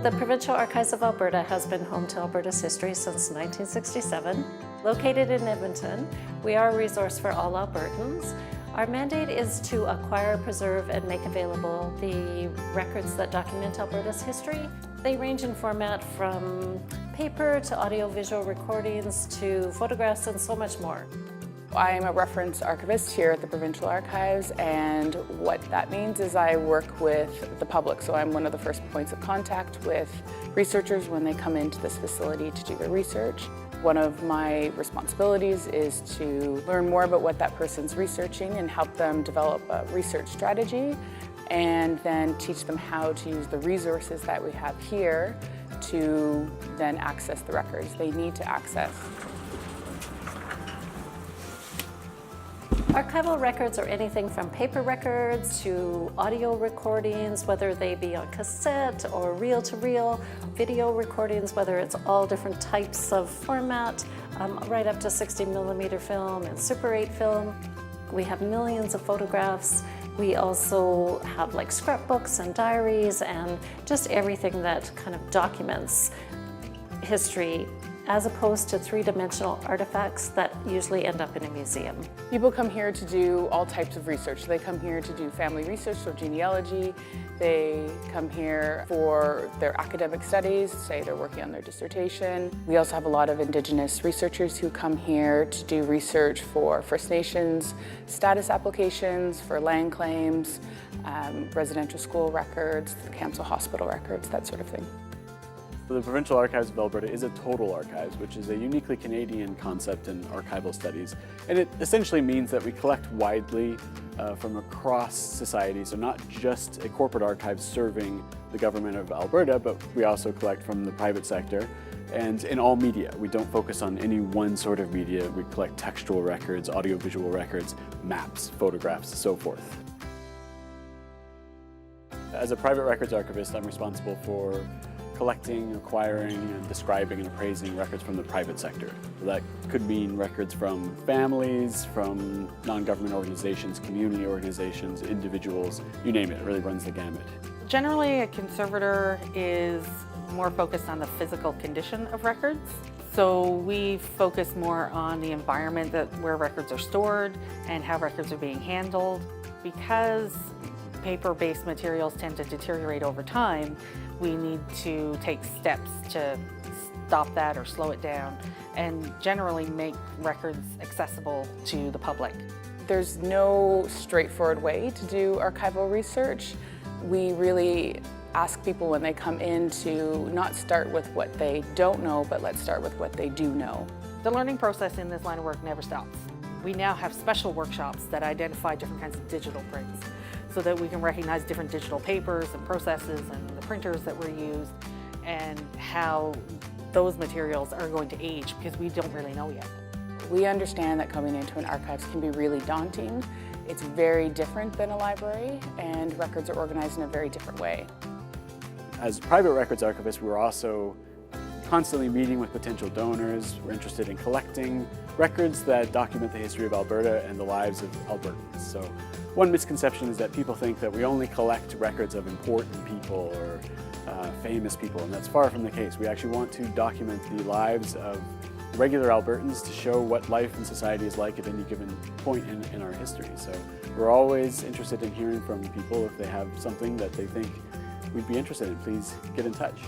The Provincial Archives of Alberta has been home to Alberta's history since 1967. Located in Edmonton, we are a resource for all Albertans. Our mandate is to acquire, preserve, and make available the records that document Alberta's history. They range in format from paper to audio-visual recordings to photographs and so much more. I'm a reference archivist here at the Provincial Archives, and what that means is I work with the public. So I'm one of the first points of contact with researchers when they come into this facility to do their research. One of my responsibilities is to learn more about what that person's researching and help them develop a research strategy, and then teach them how to use the resources that we have here to then access the records they need to access. Archival records are anything from paper records to audio recordings, whether they be on cassette or reel-to-reel, video recordings, whether it's all different types of format, right up to 60mm film and Super 8 film. We have millions of photographs. We also have like scrapbooks and diaries and just everything that kind of documents history, as opposed to three-dimensional artifacts that usually end up in a museum. People come here to do all types of research. They come here to do family research, so genealogy. They come here for their academic studies, say they're working on their dissertation. We also have a lot of Indigenous researchers who come here to do research for First Nations status applications, for land claims, residential school records, council hospital records, that sort of thing. The Provincial Archives of Alberta is a total archives, which is a uniquely Canadian concept in archival studies. And it essentially means that we collect widely from across society, so not just a corporate archive serving the government of Alberta, but we also collect from the private sector and in all media. We don't focus on any one sort of media. We collect textual records, audiovisual records, maps, photographs, so forth. As a private records archivist, I'm responsible for collecting, acquiring, and describing and appraising records from the private sector. So that could mean records from families, from non-government organizations, community organizations, individuals, you name it, it really runs the gamut. Generally, a conservator is more focused on the physical condition of records. So we focus more on the environment where records are stored and how records are being handled. Because paper-based materials tend to deteriorate over time, we need to take steps to stop that or slow it down and generally make records accessible to the public. There's no straightforward way to do archival research. We really ask people when they come in to not start with what they don't know, but let's start with what they do know. The learning process in this line of work never stops. We now have special workshops that identify different kinds of digital prints so that we can recognize different digital papers and processes and the printers that were used and how those materials are going to age, because we don't really know yet. We understand that coming into an archives can be really daunting. It's very different than a library, and records are organized in a very different way. As private records archivists, we're also constantly meeting with potential donors. We're interested in collecting records that document the history of Alberta and the lives of Albertans. So one misconception is that people think that we only collect records of important people or famous people, and that's far from the case. We actually want to document the lives of regular Albertans to show what life and society is like at any given point in our history. So we're always interested in hearing from people. If they have something that they think we'd be interested in, please get in touch.